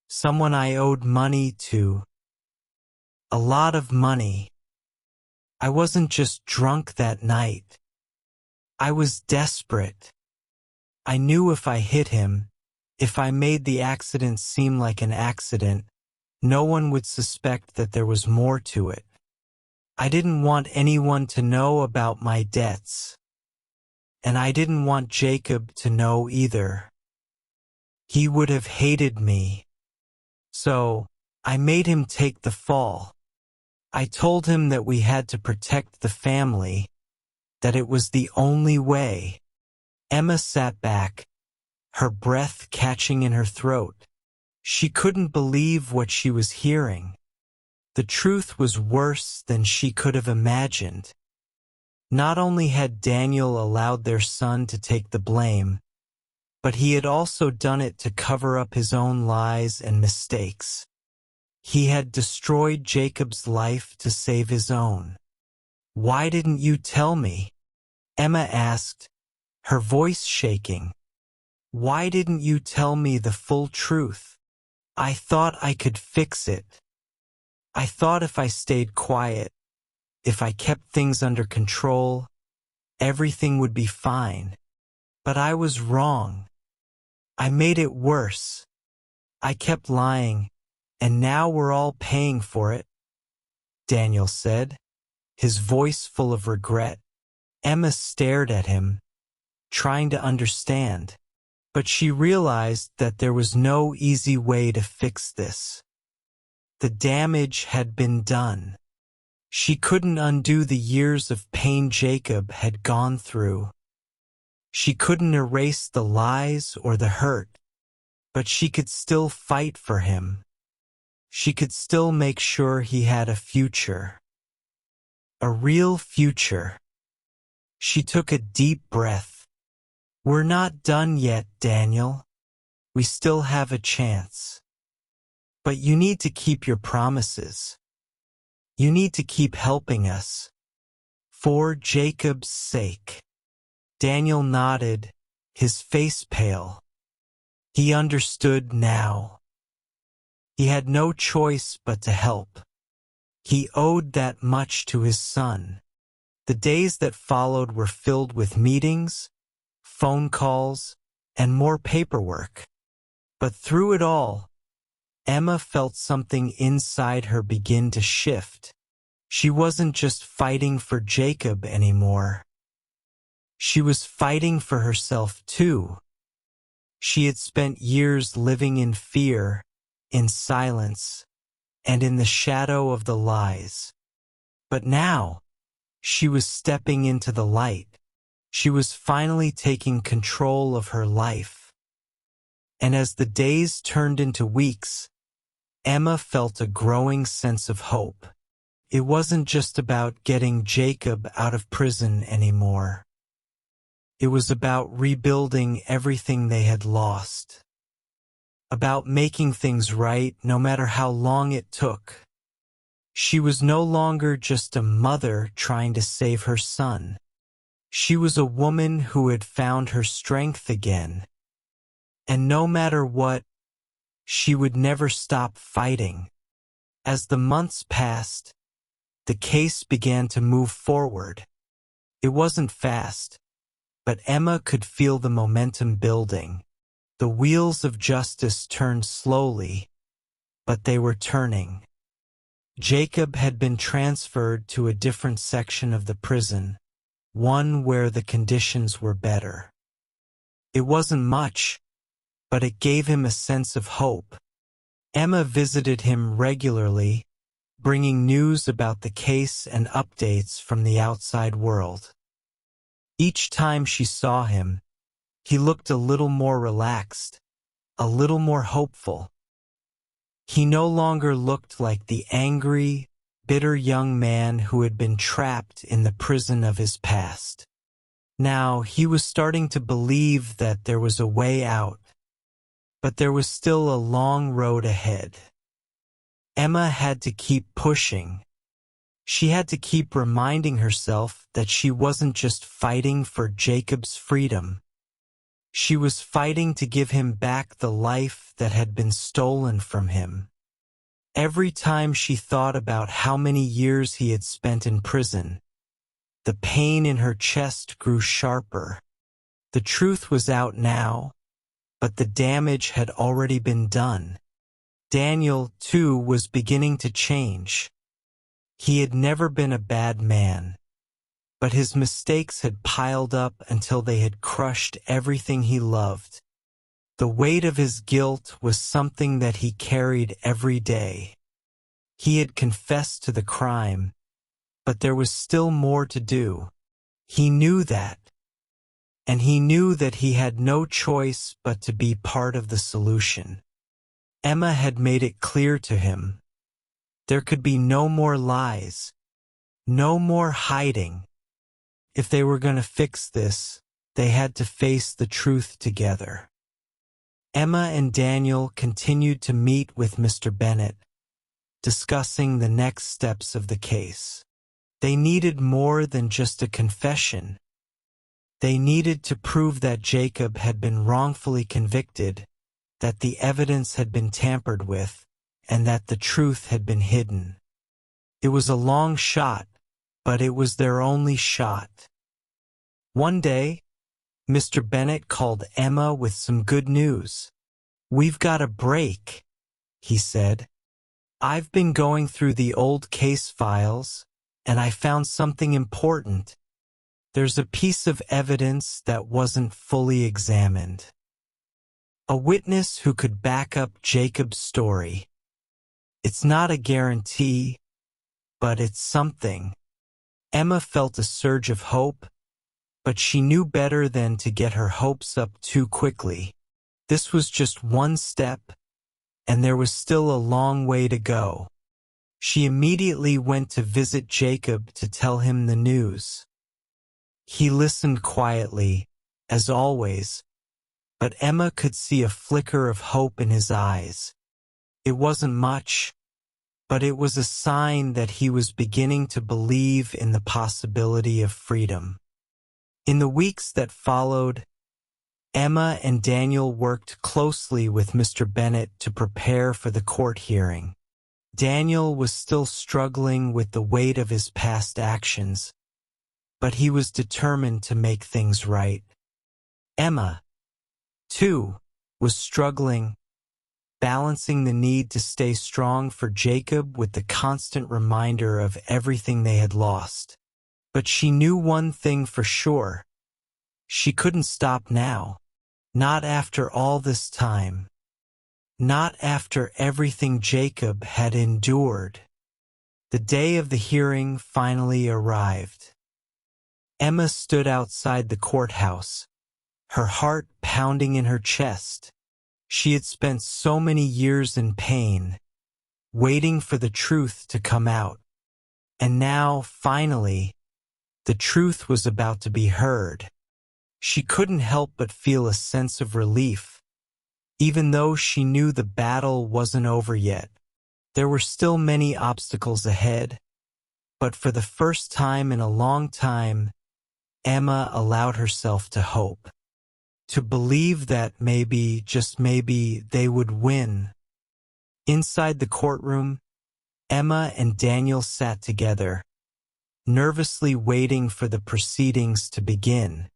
Someone I owed money to. A lot of money. I wasn't just drunk that night. I was desperate. I knew if I hit him, if I made the accident seem like an accident, no one would suspect that there was more to it. I didn't want anyone to know about my debts. And I didn't want Jacob to know either. He would have hated me. So, I made him take the fall. I told him that we had to protect the family, that it was the only way." Emma sat back, her breath catching in her throat. She couldn't believe what she was hearing. The truth was worse than she could have imagined. Not only had Daniel allowed their son to take the blame, but he had also done it to cover up his own lies and mistakes. He had destroyed Jacob's life to save his own. "Why didn't you tell me?" Emma asked, her voice shaking. "Why didn't you tell me the full truth? I thought I could fix it. I thought if I stayed quiet, if I kept things under control, everything would be fine. But I was wrong. I made it worse. I kept lying, and now we're all paying for it," Daniel said, his voice full of regret. Emma stared at him, trying to understand, but she realized that there was no easy way to fix this. The damage had been done. She couldn't undo the years of pain Jacob had gone through. She couldn't erase the lies or the hurt, but she could still fight for him. She could still make sure he had a future. A real future. She took a deep breath. "We're not done yet, Daniel. We still have a chance. But you need to keep your promises. You need to keep helping us. For Jacob's sake." Daniel nodded, his face pale. He understood now. He had no choice but to help. He owed that much to his son. The days that followed were filled with meetings, phone calls, and more paperwork. But through it all, Emma felt something inside her begin to shift. She wasn't just fighting for Jacob anymore. She was fighting for herself too. She had spent years living in fear, in silence, and in the shadow of the lies. But now, she was stepping into the light. She was finally taking control of her life. And as the days turned into weeks, Emma felt a growing sense of hope. It wasn't just about getting Jacob out of prison anymore. It was about rebuilding everything they had lost. About making things right no matter how long it took. She was no longer just a mother trying to save her son. She was a woman who had found her strength again. And no matter what, she would never stop fighting. As the months passed, the case began to move forward. It wasn't fast, but Emma could feel the momentum building. The wheels of justice turned slowly, but they were turning. Jacob had been transferred to a different section of the prison, one where the conditions were better. It wasn't much, but it gave him a sense of hope. Emma visited him regularly, bringing news about the case and updates from the outside world. Each time she saw him, he looked a little more relaxed, a little more hopeful. He no longer looked like the angry, bitter young man who had been trapped in the prison of his past. Now he was starting to believe that there was a way out, but there was still a long road ahead. Emma had to keep pushing. She had to keep reminding herself that she wasn't just fighting for Jacob's freedom. She was fighting to give him back the life that had been stolen from him. Every time she thought about how many years he had spent in prison, the pain in her chest grew sharper. The truth was out now, but the damage had already been done. Daniel, too, was beginning to change. He had never been a bad man, but his mistakes had piled up until they had crushed everything he loved. The weight of his guilt was something that he carried every day. He had confessed to the crime, but there was still more to do. He knew that. And he knew that he had no choice but to be part of the solution. Emma had made it clear to him. There could be no more lies, no more hiding. If they were going to fix this, they had to face the truth together. Emma and Daniel continued to meet with Mr. Bennett, discussing the next steps of the case. They needed more than just a confession. They needed to prove that Jacob had been wrongfully convicted, that the evidence had been tampered with, and that the truth had been hidden. It was a long shot, but it was their only shot. One day, Mr. Bennett called Emma with some good news. "We've got a break," he said. "I've been going through the old case files, and I found something important. There's a piece of evidence that wasn't fully examined. A witness who could back up Jacob's story. It's not a guarantee, but it's something." Emma felt a surge of hope, but she knew better than to get her hopes up too quickly. This was just one step, and there was still a long way to go. She immediately went to visit Jacob to tell him the news. He listened quietly, as always, but Emma could see a flicker of hope in his eyes. It wasn't much, but it was a sign that he was beginning to believe in the possibility of freedom. In the weeks that followed, Emma and Daniel worked closely with Mr. Bennett to prepare for the court hearing. Daniel was still struggling with the weight of his past actions, but he was determined to make things right. Emma, too, was struggling, balancing the need to stay strong for Jacob with the constant reminder of everything they had lost. But she knew one thing for sure. She couldn't stop now. Not after all this time. Not after everything Jacob had endured. The day of the hearing finally arrived. Emma stood outside the courthouse, her heart pounding in her chest. She had spent so many years in pain, waiting for the truth to come out. And now, finally, the truth was about to be heard. She couldn't help but feel a sense of relief, even though she knew the battle wasn't over yet. There were still many obstacles ahead, but for the first time in a long time, Emma allowed herself to hope, to believe that maybe, just maybe, they would win. Inside the courtroom, Emma and Daniel sat together, nervously waiting for the proceedings to begin.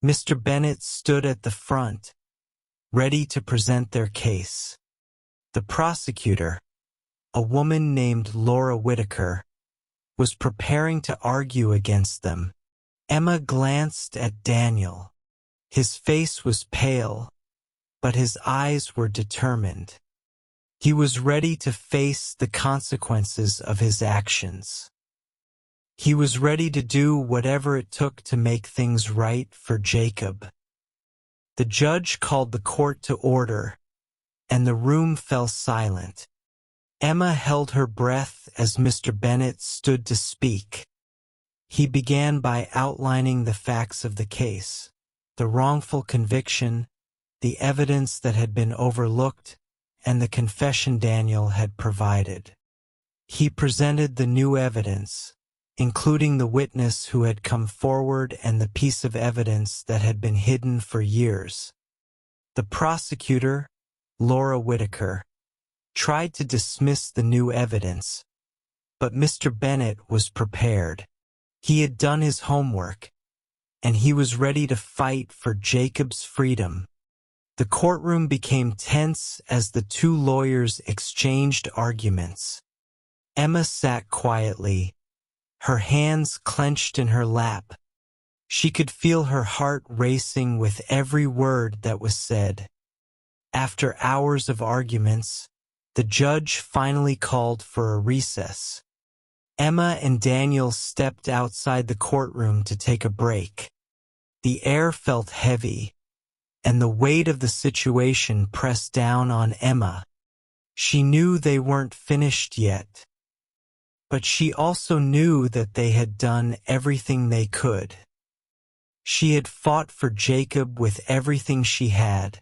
Mr. Bennett stood at the front, ready to present their case. The prosecutor, a woman named Laura Whitaker, was preparing to argue against them. Emma glanced at Daniel. His face was pale, but his eyes were determined. He was ready to face the consequences of his actions. He was ready to do whatever it took to make things right for Jacob. The judge called the court to order, and the room fell silent. Emma held her breath as Mr. Bennett stood to speak. He began by outlining the facts of the case, the wrongful conviction, the evidence that had been overlooked, and the confession Daniel had provided. He presented the new evidence, including the witness who had come forward and the piece of evidence that had been hidden for years. The prosecutor, Laura Whitaker, tried to dismiss the new evidence, but Mr. Bennett was prepared. He had done his homework, and he was ready to fight for Jacob's freedom. The courtroom became tense as the two lawyers exchanged arguments. Emma sat quietly, her hands clenched in her lap. She could feel her heart racing with every word that was said. After hours of arguments, the judge finally called for a recess. Emma and Daniel stepped outside the courtroom to take a break. The air felt heavy, and the weight of the situation pressed down on Emma. She knew they weren't finished yet, but she also knew that they had done everything they could. She had fought for Jacob with everything she had,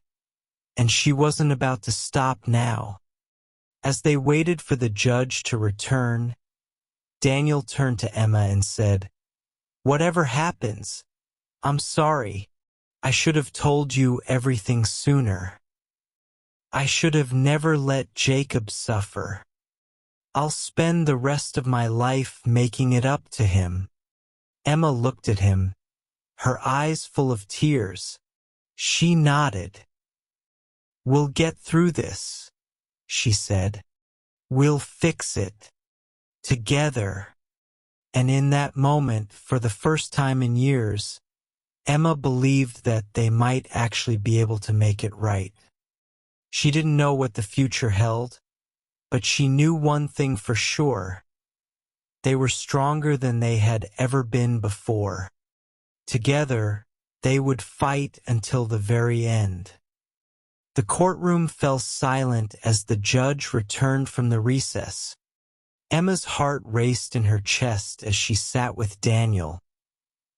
and she wasn't about to stop now. As they waited for the judge to return, Daniel turned to Emma and said, "Whatever happens, I'm sorry. I should have told you everything sooner. I should have never let Jacob suffer. I'll spend the rest of my life making it up to him." Emma looked at him, her eyes full of tears. She nodded. "We'll get through this," she said. "We'll fix it. Together." And in that moment, for the first time in years, Emma believed that they might actually be able to make it right. She didn't know what the future held, but she knew one thing for sure. They were stronger than they had ever been before. Together, they would fight until the very end. The courtroom fell silent as the judge returned from the recess. Emma's heart raced in her chest as she sat with Daniel,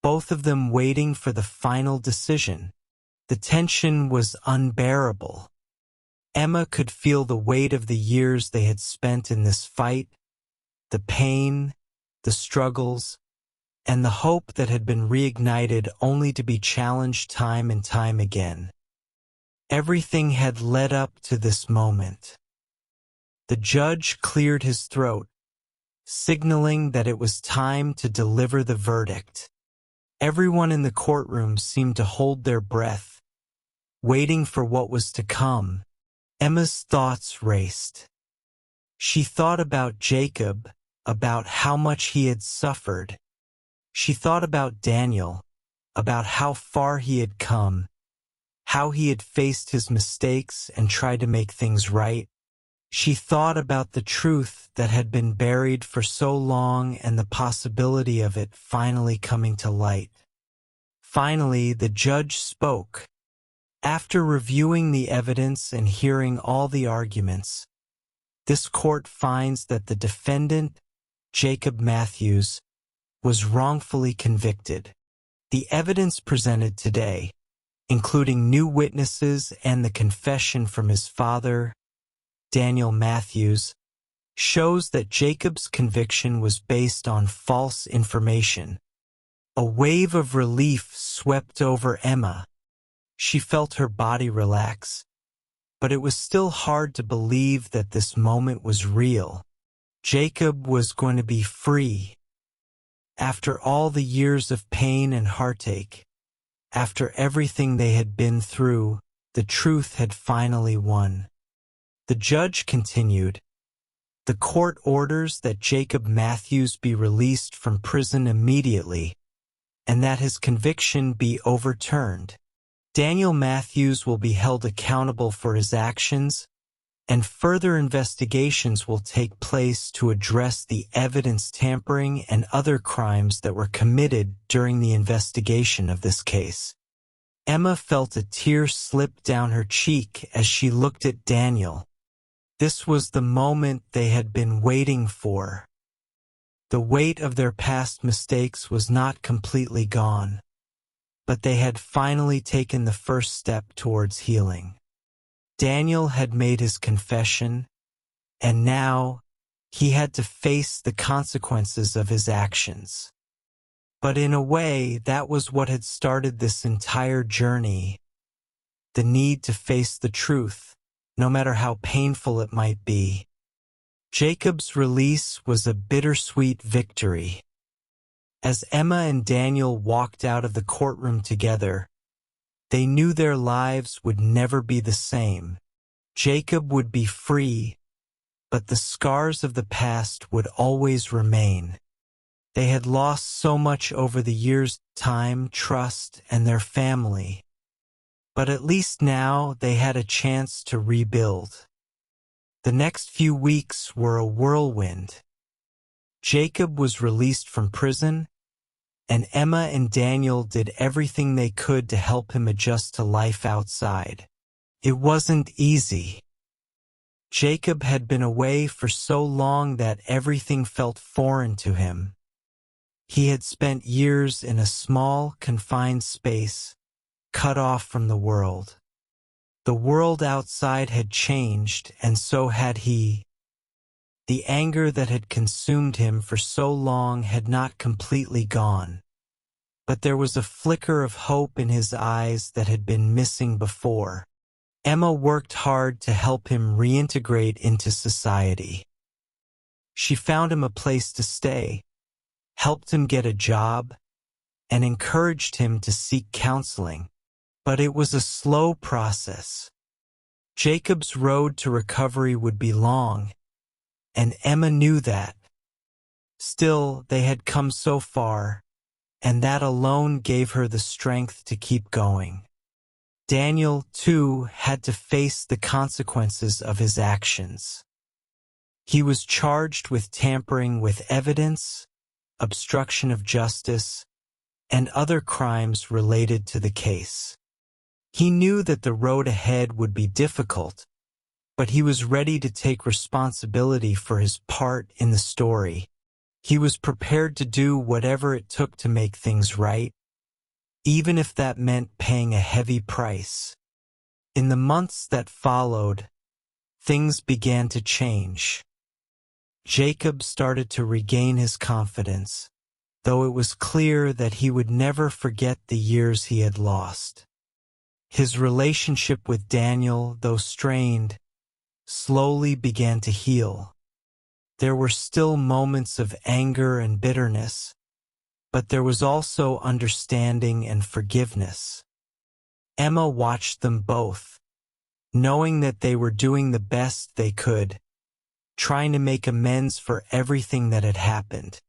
both of them waiting for the final decision. The tension was unbearable. Emma could feel the weight of the years they had spent in this fight, the pain, the struggles, and the hope that had been reignited only to be challenged time and time again. Everything had led up to this moment. The judge cleared his throat, signaling that it was time to deliver the verdict. Everyone in the courtroom seemed to hold their breath, waiting for what was to come. Emma's thoughts raced. She thought about Jacob, about how much he had suffered. She thought about Daniel, about how far he had come, how he had faced his mistakes and tried to make things right. She thought about the truth that had been buried for so long and the possibility of it finally coming to light. Finally, the judge spoke. After reviewing the evidence and hearing all the arguments, this court finds that the defendant, Jacob Matthews, was wrongfully convicted. The evidence presented today, including new witnesses and the confession from his father, Daniel Matthews, shows that Jacob's conviction was based on false information. A wave of relief swept over Emma. She felt her body relax, but it was still hard to believe that this moment was real. Jacob was going to be free. After all the years of pain and heartache, after everything they had been through, the truth had finally won. The judge continued, "The court orders that Jacob Matthews be released from prison immediately, and that his conviction be overturned. Daniel Matthews will be held accountable for his actions, and further investigations will take place to address the evidence tampering and other crimes that were committed during the investigation of this case." Emma felt a tear slip down her cheek as she looked at Daniel. This was the moment they had been waiting for. The weight of their past mistakes was not completely gone, but they had finally taken the first step towards healing. Daniel had made his confession, and now he had to face the consequences of his actions. But in a way, that was what had started this entire journey, the need to face the truth, no matter how painful it might be. Jacob's release was a bittersweet victory. As Emma and Daniel walked out of the courtroom together, they knew their lives would never be the same. Jacob would be free, but the scars of the past would always remain. They had lost so much over the years: time, trust, and their family. But at least now they had a chance to rebuild. The next few weeks were a whirlwind. Jacob was released from prison, and Emma and Daniel did everything they could to help him adjust to life outside. It wasn't easy. Jacob had been away for so long that everything felt foreign to him. He had spent years in a small, confined space, cut off from the world. The world outside had changed, and so had he. The anger that had consumed him for so long had not completely gone, but there was a flicker of hope in his eyes that had been missing before. Emma worked hard to help him reintegrate into society. She found him a place to stay, helped him get a job, and encouraged him to seek counseling. But it was a slow process. Jacob's road to recovery would be long, and Emma knew that. Still, they had come so far, and that alone gave her the strength to keep going. Daniel, too, had to face the consequences of his actions. He was charged with tampering with evidence, obstruction of justice, and other crimes related to the case. He knew that the road ahead would be difficult, but he was ready to take responsibility for his part in the story. He was prepared to do whatever it took to make things right, even if that meant paying a heavy price. In the months that followed, things began to change. Jacob started to regain his confidence, though it was clear that he would never forget the years he had lost. His relationship with Daniel, though strained, slowly began to heal. There were still moments of anger and bitterness, but there was also understanding and forgiveness. Emma watched them both, knowing that they were doing the best they could, trying to make amends for everything that had happened.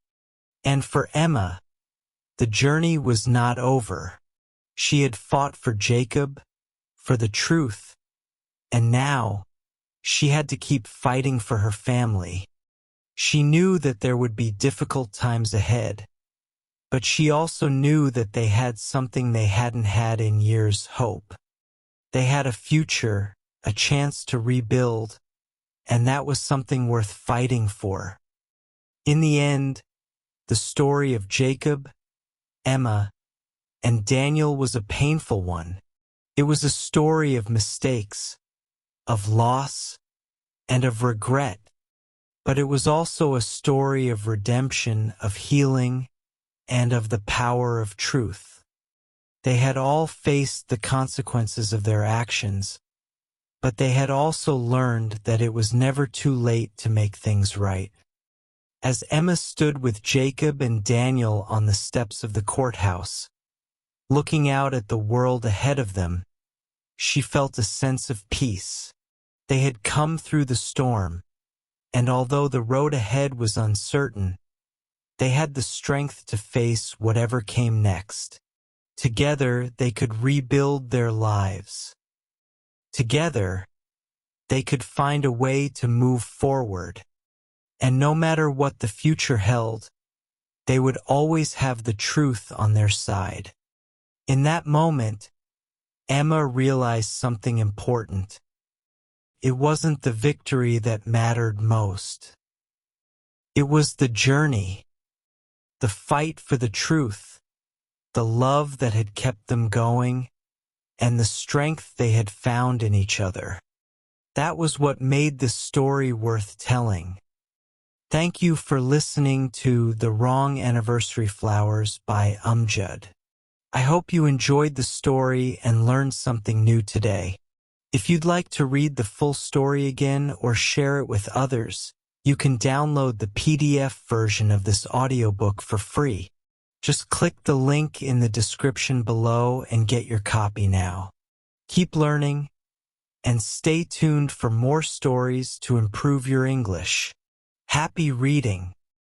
And for Emma, the journey was not over. She had fought for Jacob, for the truth, and now she had to keep fighting for her family. She knew that there would be difficult times ahead, but she also knew that they had something they hadn't had in years: hope. They had a future, a chance to rebuild, and that was something worth fighting for. In the end, the story of Jacob, Emma, and Daniel was a painful one. It was a story of mistakes, of loss, and of regret, but it was also a story of redemption, of healing, and of the power of truth. They had all faced the consequences of their actions, but they had also learned that it was never too late to make things right. As Emma stood with Jacob and Daniel on the steps of the courthouse, looking out at the world ahead of them, she felt a sense of peace. They had come through the storm, and although the road ahead was uncertain, they had the strength to face whatever came next. Together, they could rebuild their lives. Together, they could find a way to move forward. And no matter what the future held, they would always have the truth on their side. In that moment, Emma realized something important. It wasn't the victory that mattered most. It was the journey, the fight for the truth, the love that had kept them going, and the strength they had found in each other. That was what made this story worth telling. Thank you for listening to The Wrong Anniversary Flowers by Amjad. I hope you enjoyed the story and learned something new today. If you'd like to read the full story again or share it with others, you can download the PDF version of this audiobook for free. Just click the link in the description below and get your copy now. Keep learning and stay tuned for more stories to improve your English. Happy reading!